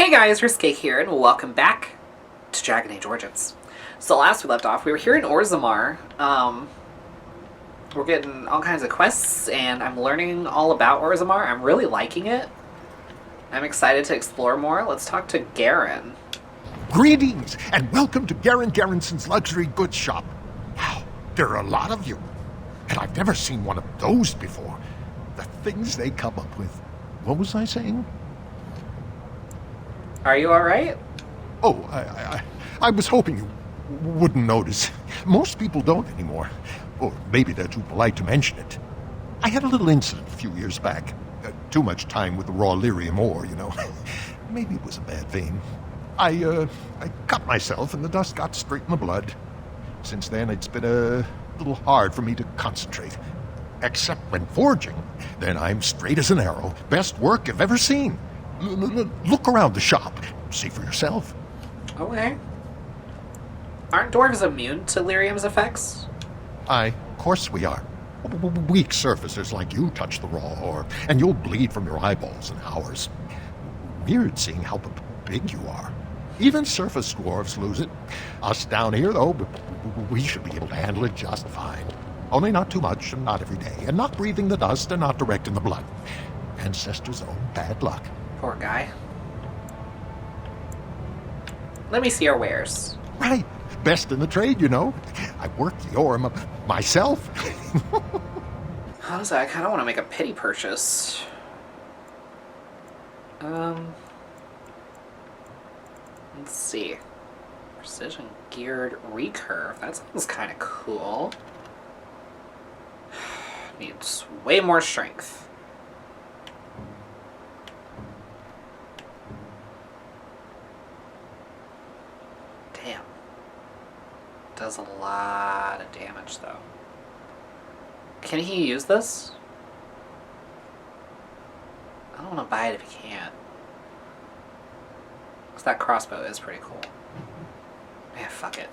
Hey guys, Risque here, and welcome back to Dragon Age Origins. So last we left off, we were here in Orzammar. We're getting all kinds of quests, and I'm learning all about Orzammar. I'm really liking it. I'm excited to explore more. Let's talk to Garen. Greetings, and welcome to Garen Garrison's Luxury Goods Shop. Wow, there are a lot of you, and I've never seen one of those before. The things they come up with. What was I saying? Are you alright? Oh, I was hoping you wouldn't notice. Most people don't anymore. Or maybe they're too polite to mention it. I had a little incident a few years back. Too much time with the raw lyrium ore, you know. Maybe it was a bad vein. I cut myself and the dust got straight in the blood. Since then, it's been a little hard for me to concentrate. Except when forging. Then I'm straight as an arrow. Best work I've ever seen. Look around the shop. See for yourself. Okay. Aren't dwarves immune to lyrium's effects? Of course we are. Weak surfacers like you touch the raw ore, and you'll bleed from your eyeballs in hours. Weird seeing how big you are. Even surface dwarves lose it. Us down here, though, we should be able to handle it just fine. Only not too much, and not every day, and not breathing the dust, and not direct in the blood. Ancestors' own bad luck. Poor guy. Let me see your wares. Right. Best in the trade, you know. I work the ore myself. Honestly, I kind of want to make a pity purchase. Let's see. Precision geared recurve. That sounds kind of cool. Needs way more strength. Damn. Does a lot of damage, though. Can he use this? I don't want to buy it if he can't. Because that crossbow is pretty cool. Yeah, fuck it.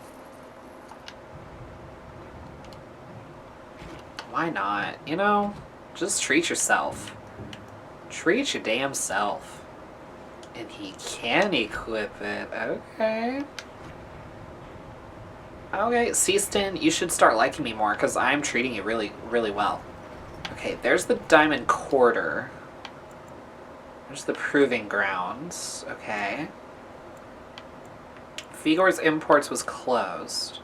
Why not? You know, just treat yourself. Treat your damn self. And he can equip it. Okay. Okay, Seaston, you should start liking me more, because I'm treating you really, really well. Okay, there's the Diamond Quarter. There's the Proving Grounds. Okay. Vigor's Imports was closed.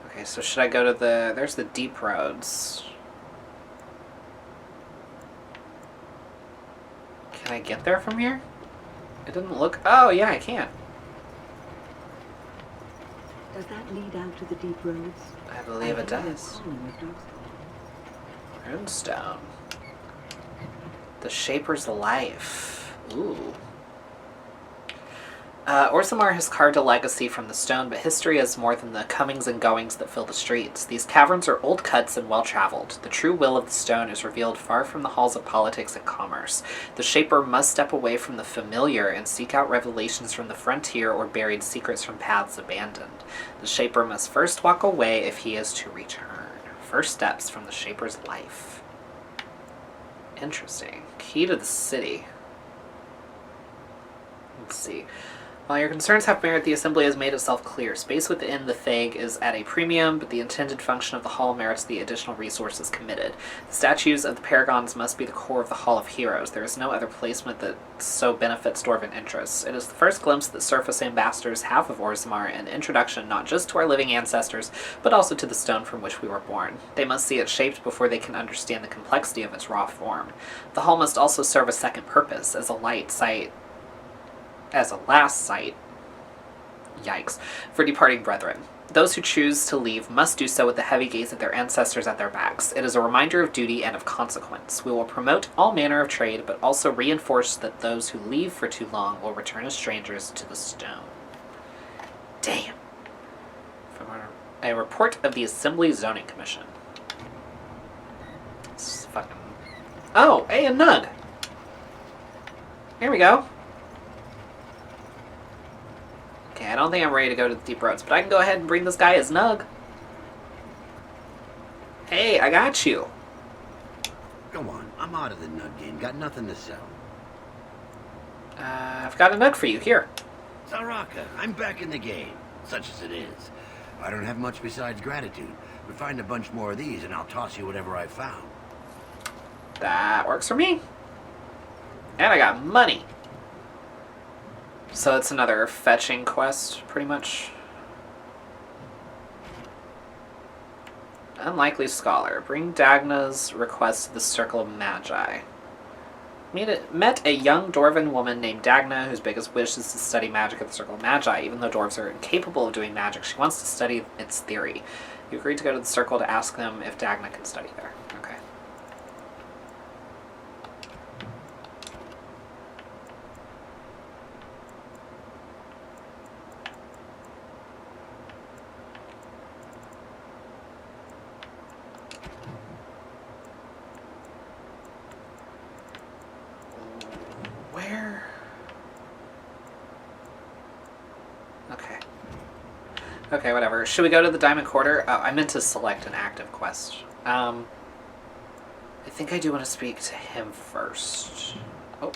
Okay, so should I go to the... There's the Deep Roads. Can I get there from here? It didn't look... Oh, yeah, I can. Does that lead out to the deep roads? I believe it does. Runestone. The Shaper's Life. Ooh. Orzammar has carved a legacy from the stone, but history is more than the comings and goings that fill the streets. These caverns are old cuts and well-traveled. The true will of the stone is revealed far from the halls of politics and commerce. The Shaper must step away from the familiar and seek out revelations from the frontier or buried secrets from paths abandoned. The Shaper must first walk away if he is to return. First steps from the Shaper's life. Interesting. Key to the city. Let's see. While your concerns have merit, the Assembly has made itself clear. Space within the Theg is at a premium, but the intended function of the Hall merits the additional resources committed. The statues of the Paragons must be the core of the Hall of Heroes. There is no other placement that so benefits Dwarven interests. It is the first glimpse that Surface Ambassadors have of Orzammar, an introduction not just to our living ancestors, but also to the stone from which we were born. They must see it shaped before they can understand the complexity of its raw form. The Hall must also serve a second purpose, as a last sight, yikes, for departing brethren. Those who choose to leave must do so with the heavy gaze of their ancestors at their backs. It is a reminder of duty and of consequence. We will promote all manner of trade, but also reinforce that those who leave for too long will return as strangers to the stone. Damn. From a report of the Assembly Zoning Commission. It's fucking... Oh, hey, a nug. Here we go. Okay, I don't think I'm ready to go to the Deep Roads, but I can go ahead and bring this guy his nug. Hey, I got you. Go on, I'm out of the nut game. Got nothing to sell. Got a note for you, here. Zaraka, I'm back in the game, such as it is. I don't have much besides gratitude, but find a bunch more of these and I'll toss you whatever I found. That works for me. And I got money. So it's another fetching quest, pretty much. Unlikely Scholar. Bring Dagna's request to the Circle of Magi. Met a young dwarven woman named Dagna, whose biggest wish is to study magic at the Circle of Magi. Even though dwarves are incapable of doing magic, she wants to study its theory. You agreed to go to the Circle to ask them if Dagna can study there. Okay. Where? Okay. Okay, whatever. Should we go to the Diamond Quarter? Oh, I meant to select an active quest. I think I do want to speak to him first. Oh,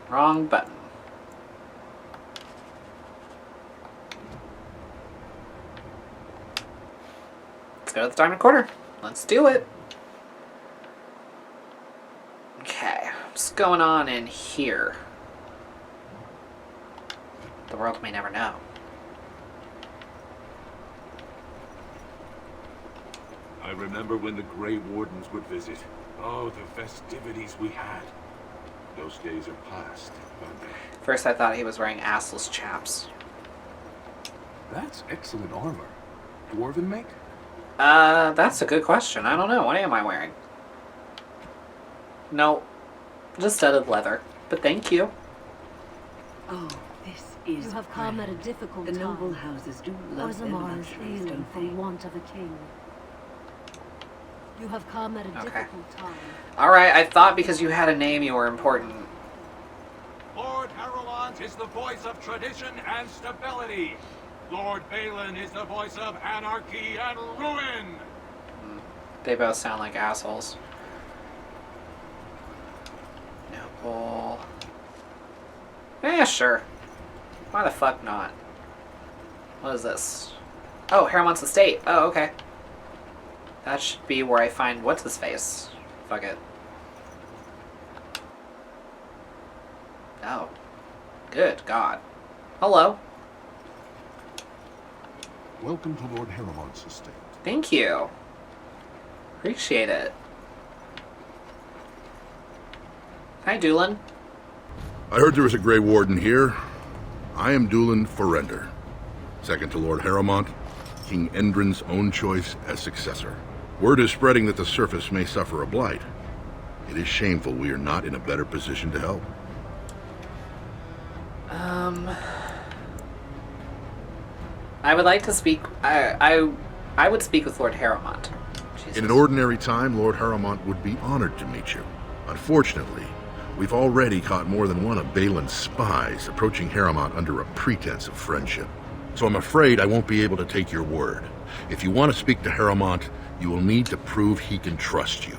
wrong button. Let's go to the Diamond Quarter. Let's do it. Okay, what's going on in here? The world may never know. I remember when the Grey Wardens would visit. Oh, the festivities we had. Those days are past, aren't they? First I thought he was wearing assless chaps. That's excellent armor. Dwarven make? That's a good question. I don't know. What am I wearing? No, just studded leather. But thank you. Oh, this is You have come at a grand. difficult The time. noble houses do love their Orzammar is luxuries, ailing don't for they? want of a king. You have come at a Okay. difficult time. Alright, I thought because you had a name you were important. Lord Harrowmont is the voice of tradition and stability. Lord Balin is the voice of anarchy and ruin. They both sound like assholes. Noble. Yeah, sure. Why the fuck not? What is this? Oh, Harrowmont's estate. Oh, okay. That should be where I find what's-his-face. Fuck it. Oh. Good God. Hello. Welcome to Lord Harrowmont's estate. Thank you. Appreciate it. Hi, Doolin. I heard there was a Grey Warden here. I am Doolin Forrender, second to Lord Harrowmont, King Endrin's own choice as successor. Word is spreading that the surface may suffer a blight. It is shameful we are not in a better position to help. I would like to speak. I would speak with Lord Harrowmont. Jesus. In an ordinary time, Lord Harrowmont would be honored to meet you. Unfortunately, we've already caught more than one of Balin's spies approaching Harrowmont under a pretense of friendship. So I'm afraid I won't be able to take your word. If you want to speak to Harrowmont, you will need to prove he can trust you.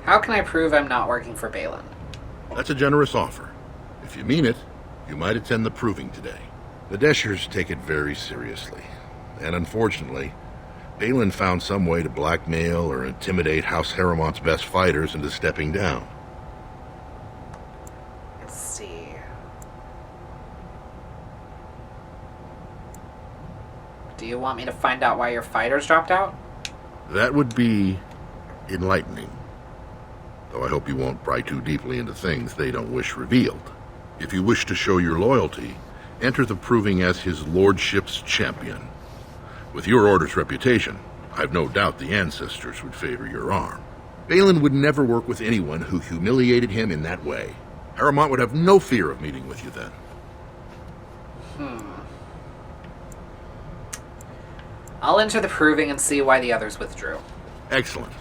How can I prove I'm not working for Balin? That's a generous offer. If you mean it, you might attend the proving today. The Deshers take it very seriously. And unfortunately, Balin found some way to blackmail or intimidate House Harrowmont's best fighters into stepping down. Let's see. Do you want me to find out why your fighters dropped out? That would be enlightening. Though I hope you won't pry too deeply into things they don't wish revealed. If you wish to show your loyalty, enter the proving as his lordship's champion. With your order's reputation, I've no doubt the ancestors would favor your arm. Balin would never work with anyone who humiliated him in that way. Harrowmont would have no fear of meeting with you then. I'll enter the proving and see why the others withdrew. Excellent.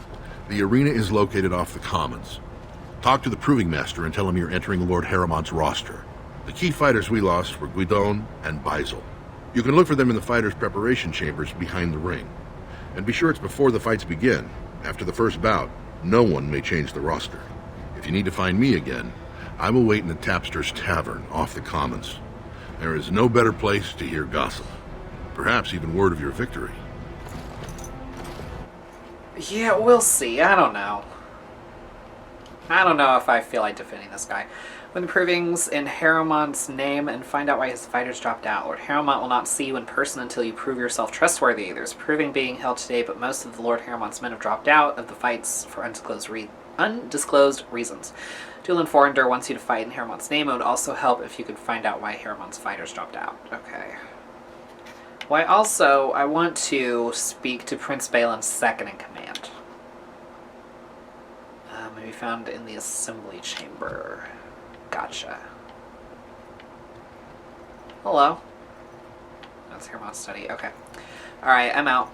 The arena is located off the Commons. Talk to the proving master and tell him you're entering Lord Harrowmont's roster. The key fighters we lost were Guidon and Beisel. You can look for them in the fighters' preparation chambers behind the ring. And be sure it's before the fights begin. After the first bout, no one may change the roster. If you need to find me again, I will wait in the Tapster's Tavern off the Commons. There is no better place to hear gossip. Perhaps even word of your victory. Yeah, we'll see. I don't know. I don't know if I feel like defending this guy. When the provings in Harrowmont's name and find out why his fighters dropped out. Lord Harrowmont will not see you in person until you prove yourself trustworthy. There's proving being held today, but most of the Lord Harrowmont's men have dropped out of the fights for undisclosed reasons. Duelan Forender wants you to fight in Harrowmont's name. It would also help if you could find out why Harrowmont's fighters dropped out. Okay. Well, I want to speak to Prince Balin's second in command. May be found in the assembly chamber. Gotcha. Hello. That's Harrowmont's study. Okay. Alright, I'm out.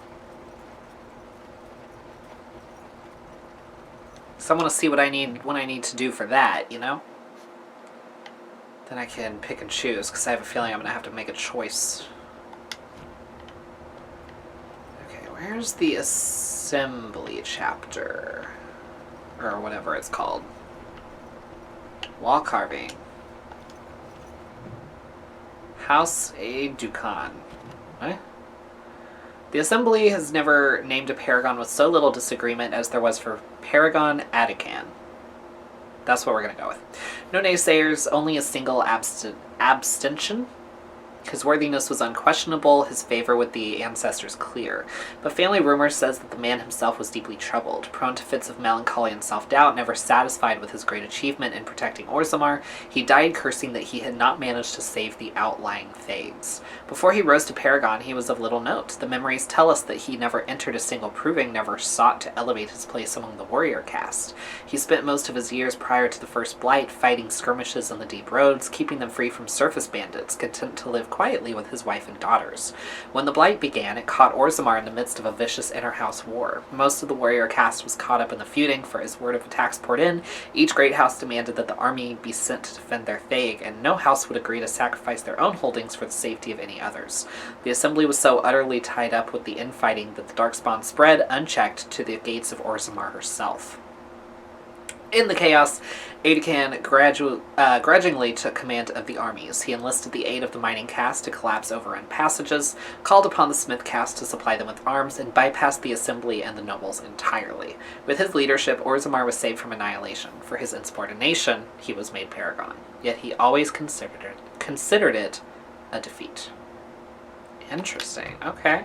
So I want to see what I need to do for that, you know? Then I can pick and choose, because I have a feeling I'm going to have to make a choice. Okay, where's the assembly chapter? Or whatever it's called. Wall carving. House A. Dukan. What? The Assembly has never named a paragon with so little disagreement as there was for Paragon Adican. That's what we're going to go with. No naysayers, only a single abstention. His worthiness was unquestionable, his favor with the ancestors clear. But family rumor says that the man himself was deeply troubled, prone to fits of melancholy and self-doubt, never satisfied with his great achievement in protecting Orzammar. He died cursing that he had not managed to save the outlying thags. Before he rose to Paragon, he was of little note. The memories tell us that he never entered a single proving, never sought to elevate his place among the warrior caste. He spent most of his years prior to the First Blight fighting skirmishes on the deep roads, keeping them free from surface bandits, content to live quietly with his wife and daughters. When the Blight began, it caught Orzammar in the midst of a vicious inter-house war. Most of the warrior caste was caught up in the feuding, for as word of attacks poured in, each great house demanded that the army be sent to defend their thag, and no house would agree to sacrifice their own holdings for the safety of any others. The Assembly was so utterly tied up with the infighting that the Darkspawn spread, unchecked, to the gates of Orzammar herself. In the chaos, Adican grudgingly took command of the armies. He enlisted the aid of the mining caste to collapse overrun passages, called upon the smith caste to supply them with arms, and bypassed the assembly and the nobles entirely. With his leadership, Orzammar was saved from annihilation. For his insubordination, he was made paragon. Yet he always considered it a defeat. Interesting. Okay.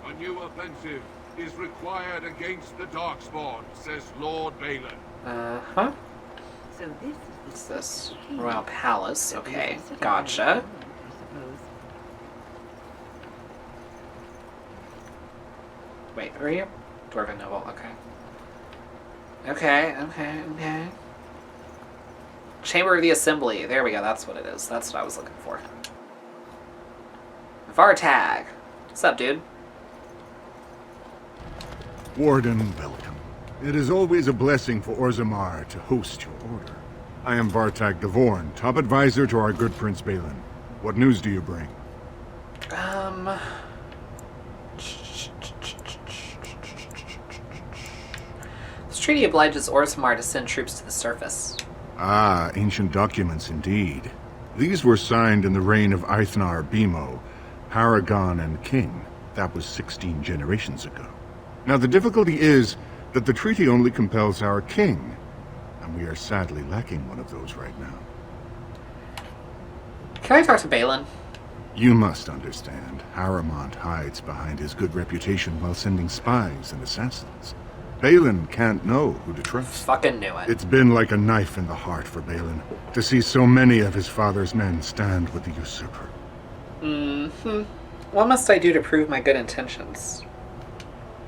A new offensive is required against the Darkspawn, says Lord Balin. Uh-huh. So this What's is this? the Royal Palace. Okay, City gotcha. I suppose. Wait, who are you? Dwarven Noble, okay. Okay. Chamber of the Assembly. There we go, that's what it is. That's what I was looking for. Vartag. What's up, dude? Warden, welcome. It is always a blessing for Orzammar to host your order. I am Vartag Devorn, top advisor to our good Prince Balin. What news do you bring? This treaty obliges Orzammar to send troops to the surface. Ah, ancient documents indeed. These were signed in the reign of Eithnar Bimo, Paragon and King. That was 16 generations ago. Now the difficulty is that the treaty only compels our king, and we are sadly lacking one of those right now. Can I talk to Balin? You must understand, Harrowmont hides behind his good reputation while sending spies and assassins. Balin can't know who to trust. Fucking knew it. It's been like a knife in the heart for Balin to see so many of his father's men stand with the usurper. What must I do to prove my good intentions?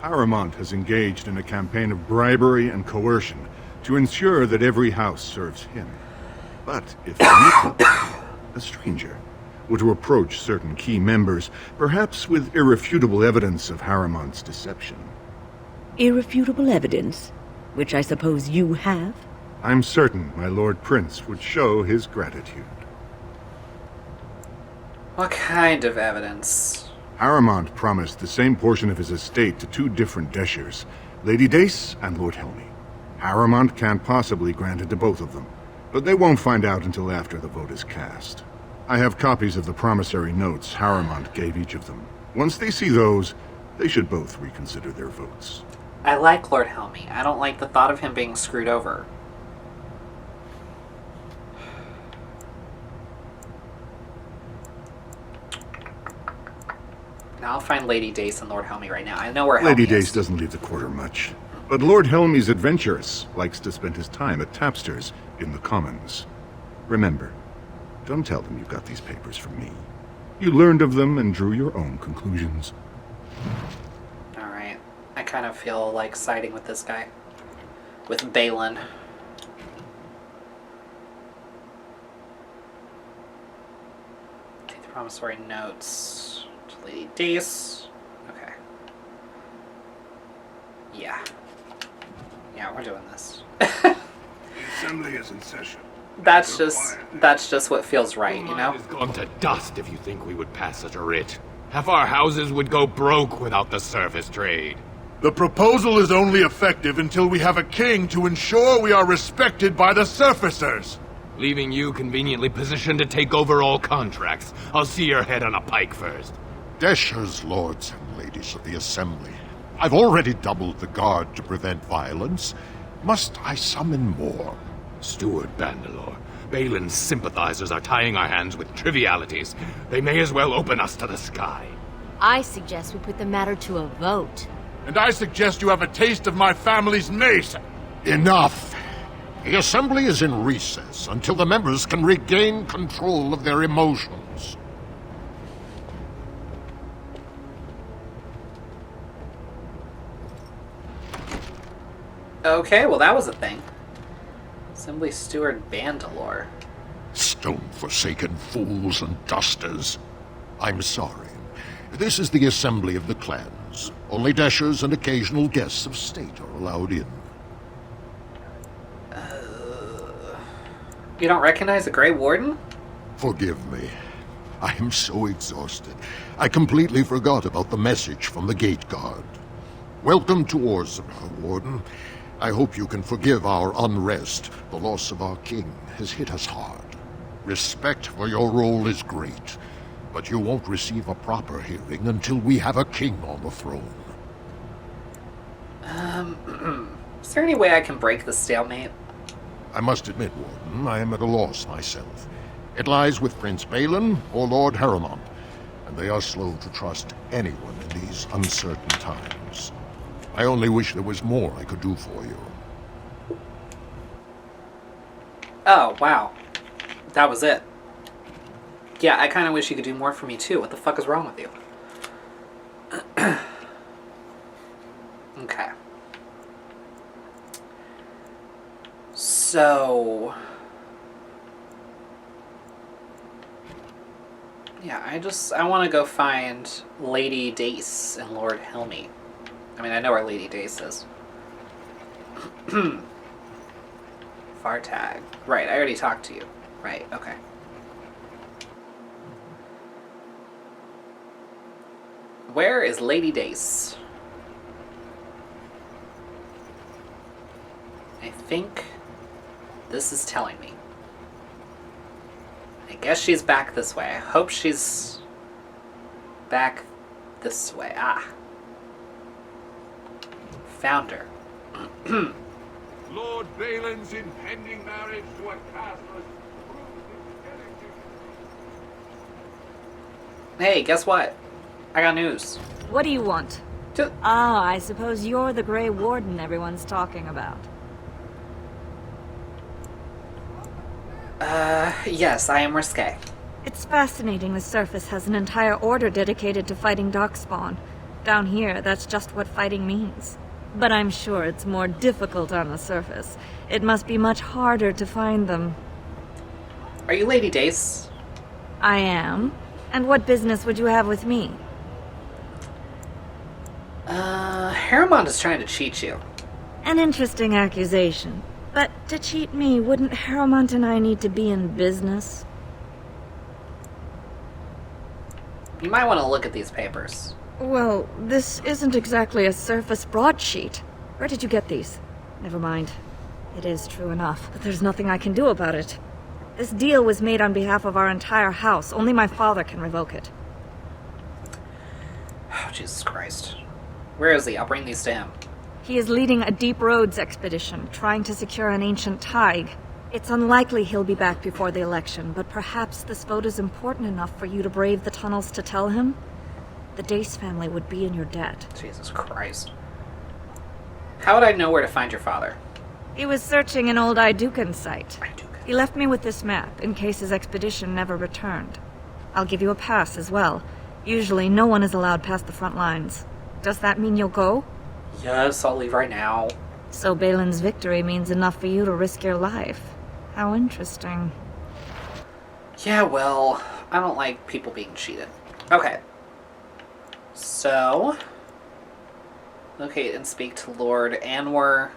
Harrowmont has engaged in a campaign of bribery and coercion to ensure that every house serves him. But if a stranger were to approach certain key members, perhaps with irrefutable evidence of Harrowmont's deception. Irrefutable evidence, which I suppose you have? I'm certain my Lord Prince would show his gratitude. What kind of evidence? Harrowmont promised the same portion of his estate to two different Deshers, Lady Dace and Lord Helmy. Harrowmont can't possibly grant it to both of them, but they won't find out until after the vote is cast. I have copies of the promissory notes Harrowmont gave each of them. Once they see those, they should both reconsider their votes. I like Lord Helmy. I don't like the thought of him being screwed over. Now I'll find Lady Dace and Lord Helmy right now. I know where Helmy Lady is. Dace doesn't leave the quarter much, but Lord Helmy's adventurous, likes to spend his time at Tapster's in the Commons. Remember, don't tell them you got these papers from me. You learned of them and drew your own conclusions. Alright. I kind of feel like siding with this guy. With Balin. Take the promissory notes to Lady Dace. Okay. Yeah. Yeah, we're doing this. The assembly is in session. That's just what feels right, you know? It's gone to dust if you think we would pass such a writ. Half our houses would go broke without the surface trade. The proposal is only effective until we have a king to ensure we are respected by the surfacers. Leaving you conveniently positioned to take over all contracts. I'll see your head on a pike first. Deshers, lords and ladies of the Assembly, I've already doubled the guard to prevent violence. Must I summon more? Steward Bandalore, Balin's sympathizers are tying our hands with trivialities. They may as well open us to the sky. I suggest we put the matter to a vote. And I suggest you have a taste of my family's mace. Enough! The Assembly is in recess until the members can regain control of their emotions. Okay, well that was a thing. Assembly Steward Bandalore. Stone-forsaken fools and dusters. I'm sorry. This is the Assembly of the Clans. Only Deshers and occasional guests of state are allowed in. You don't recognize the Grey Warden? Forgive me. I am so exhausted. I completely forgot about the message from the gate guard. Welcome to Orzammar, Warden. I hope you can forgive our unrest. The loss of our king has hit us hard. Respect for your role is great, but you won't receive a proper hearing until we have a king on the throne. Is there any way I can break the stalemate? I must admit, Warden, I am at a loss myself. It lies with Prince Balin or Lord Harrowmont, and they are slow to trust anyone in these uncertain times. I only wish there was more I could do for you. Oh, wow. That was it. Yeah, I kind of wish you could do more for me too. What the fuck is wrong with you? Okay. So... yeah, I want to go find Lady Dace and Lord Helmy. I mean, I know where Lady Dace is. Fartag. Right, I already talked to you. Right, okay. Where is Lady Dace? I think this is telling me. I guess she's back this way. I hope she's back this way. Ah. Found her. Lord Balin's impending marriage to a castless Hey, guess what? I got news. What do you want? To I suppose you're the Grey Warden everyone's talking about. Yes, I am Risque. It's fascinating the surface has an entire order dedicated to fighting darkspawn. Down here, that's just what fighting means. But I'm sure it's more difficult on the surface. It must be much harder to find them. Are you Lady Dace? I am. And what business would you have with me? Harrowmont is trying to cheat you. An interesting accusation. But to cheat me, wouldn't Harrowmont and I need to be in business? You might want to look at these papers. Well, this isn't exactly a surface broadsheet. Where did you get these? Never mind. It is true enough, but there's nothing I can do about it. This deal was made on behalf of our entire house. Only my father can revoke it. Oh, Jesus Christ. Where is he? I'll bring these to him. He is leading a deep roads expedition, trying to secure an ancient thaig. It's unlikely he'll be back before the election, but perhaps this vote is important enough for you to brave the tunnels to tell him? The Dace family would be in your debt. Jesus Christ. How would I know where to find your father? He was searching an old Idukan site. He left me with this map, in case his expedition never returned. I'll give you a pass as well. Usually, no one is allowed past the front lines. Does that mean you'll go? Yes, I'll leave right now. So Balin's victory means enough for you to risk your life. How interesting. Yeah, well, I don't like people being cheated. Okay. So, locate and speak to Lord Anwar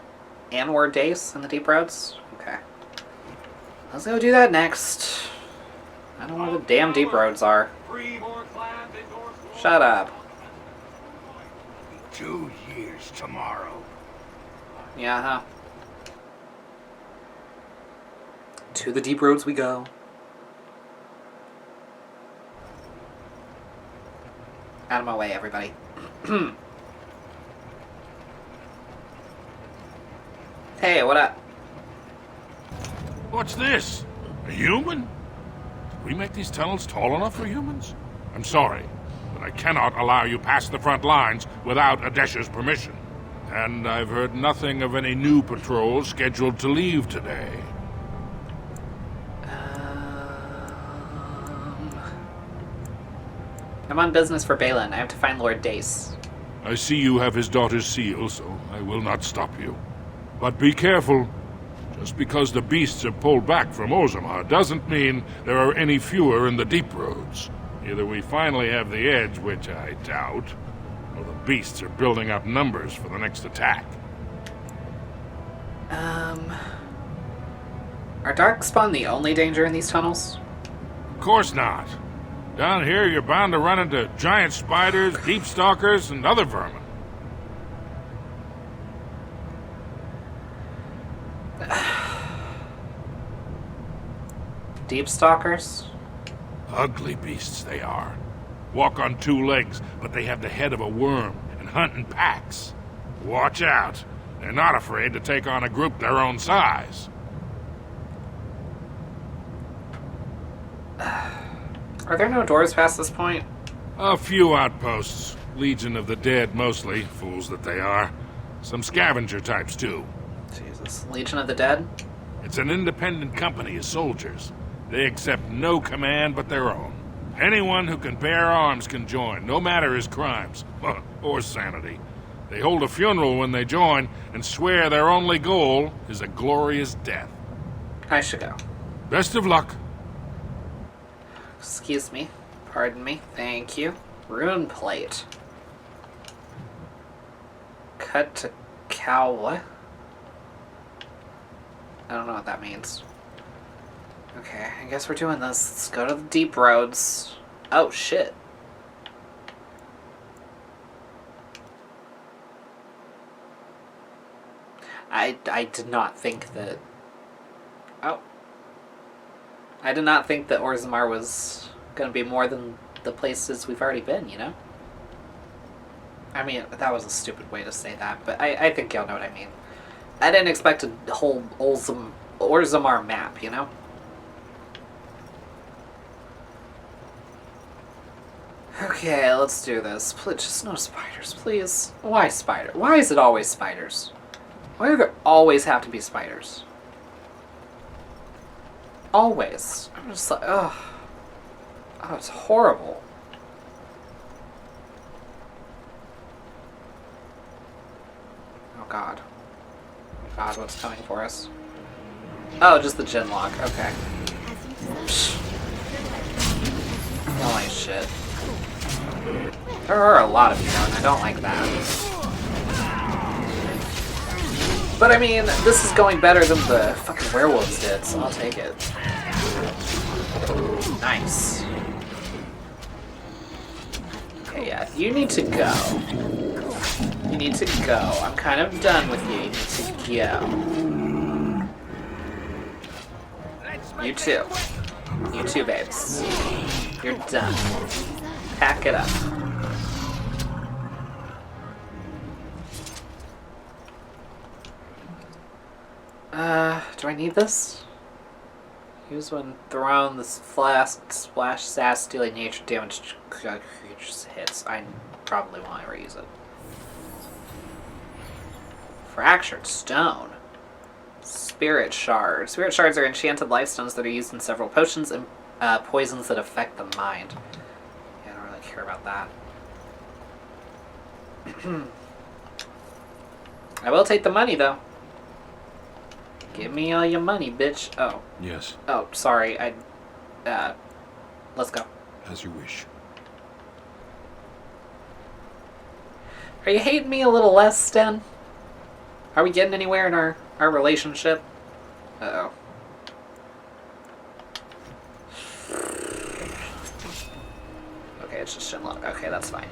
Dace in the Deep Roads? Okay. Let's go do that next. I don't know where the damn Deep Roads are. Shut up. 2 years tomorrow. Yeah, huh? To the Deep Roads we go. Out of my way, everybody. Hey, what up? What's this? A human? Did we make these tunnels tall enough for humans? I'm sorry, but I cannot allow you past the front lines without Adesha's permission. And I've heard nothing of any new patrols scheduled to leave today. I'm on business for Balin. I have to find Lord Dace. I see you have his daughter's seal, so I will not stop you. But be careful. Just because the beasts have pulled back from Orzammar doesn't mean there are any fewer in the Deep Roads. Either we finally have the edge, which I doubt, or the beasts are building up numbers for the next attack. Are Darkspawn the only danger in these tunnels? Of course not. Down here, you're bound to run into giant spiders, deep stalkers, and other vermin. Deep stalkers? Ugly beasts they are. Walk on 2 legs, but they have the head of a worm and hunt in packs. Watch out. They're not afraid to take on a group their own size. Are there no doors past this point? A few outposts. Legion of the Dead, mostly. Fools that they are. Some scavenger types, too. Jesus. Legion of the Dead? It's an independent company of soldiers. They accept no command but their own. Anyone who can bear arms can join, no matter his crimes. Or sanity. They hold a funeral when they join, and swear their only goal is a glorious death. I should go. Best of luck. Excuse me. Pardon me. Thank you. Rune plate. Cut to cow what? I don't know what that means. Okay, I guess we're doing this. Let's go to the Deep Roads. Oh, shit. I did not think that... Oh. I did not think that Orzammar was going to be more than the places we've already been, you know? I mean, that was a stupid way to say that, but I think y'all know what I mean. I didn't expect a whole Orzammar map, you know? Okay, let's do this. Please, just no spiders, please. Why spider? Why is it always spiders? Why do there always have to be spiders? Always. I'm just like, ugh. Oh, it's horrible. Oh god. Oh god, what's coming for us? Oh, just the gen lock. Okay. Holy shit. There are a lot of you, and I don't like that. But I mean, this is going better than the fucking werewolves did, so I'll take it. Nice. Okay, yeah, you need to go. You need to go. I'm kind of done with you. You need to go. You too. You too, babes. You're done. Pack it up. Do I need this? Use when thrown, this flask splash sass dealing nature damage to creatures hits. I probably won't ever use it. Fractured stone. Spirit shards. Spirit shards are enchanted life stones that are used in several potions and poisons that affect the mind. Yeah, I don't really care about that. I will take the money, though. Give me all your money, bitch. Oh. Yes, Oh, sorry. Let's go. as you wish. Are you hating me a little less, Sten? Are we getting anywhere in our relationship? Uh-oh. Okay, it's just Shinlock. Okay, that's fine.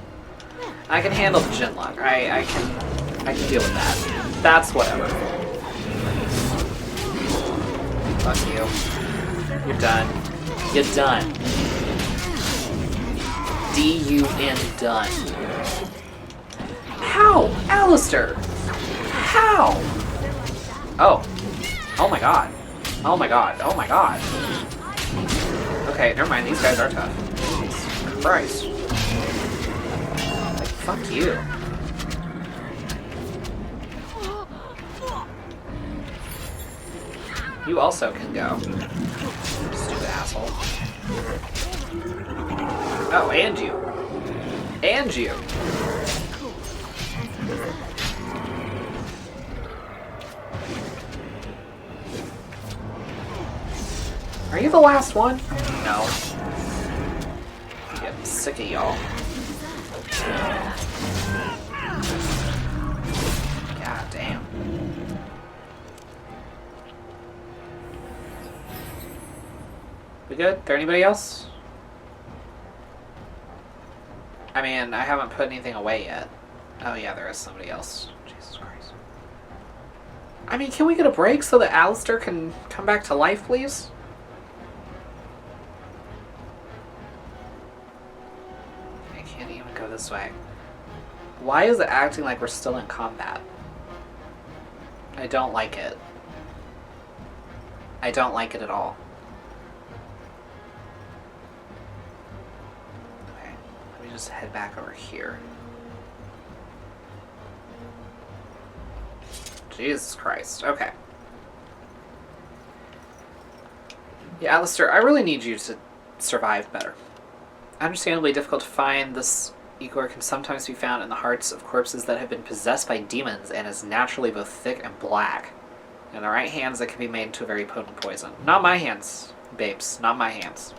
I can handle the Shinlock. I can deal with that. That's whatever. Fuck you. You're done. You're done. D-U-N done. How? Alistair! How? Oh. Oh my god. Oh my god. Oh my god. Okay, never mind. These guys are tough. Jesus Christ. Like, fuck you. You also can go. Stupid asshole. Oh, and you. And you. Are you the last one? No. I'm getting sick of y'all. God damn. We good? There anybody else? I mean, I haven't put anything away yet. Oh yeah, there is somebody else. Jesus Christ. I mean, can we get a break so that Alistair can come back to life, please? I can't even go this way. Why is it acting like we're still in combat? I don't like it. I don't like it at all. Okay, let me just head back over here. Jesus Christ. Okay. Yeah, Alistair, I really need you to survive better. Understandably difficult to find, this ichor can sometimes be found in the hearts of corpses that have been possessed by demons and is naturally both thick and black. In the right hands, it can be made into a very potent poison. Not my hands, babes. Not my hands.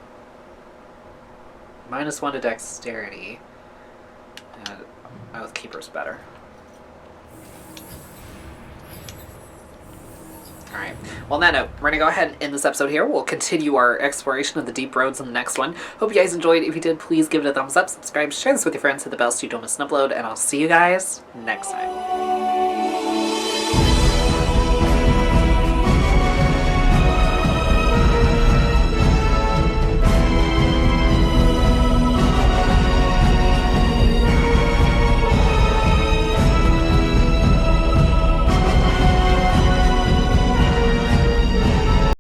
-1 to dexterity. And Oath Keeper's better. Alright, well on that note, we're going to go ahead and end this episode here. We'll continue our exploration of the deep roads in the next one. Hope you guys enjoyed. If you did, please give it a thumbs up, subscribe, share this with your friends, hit the bell so you don't miss an upload, and I'll see you guys next time.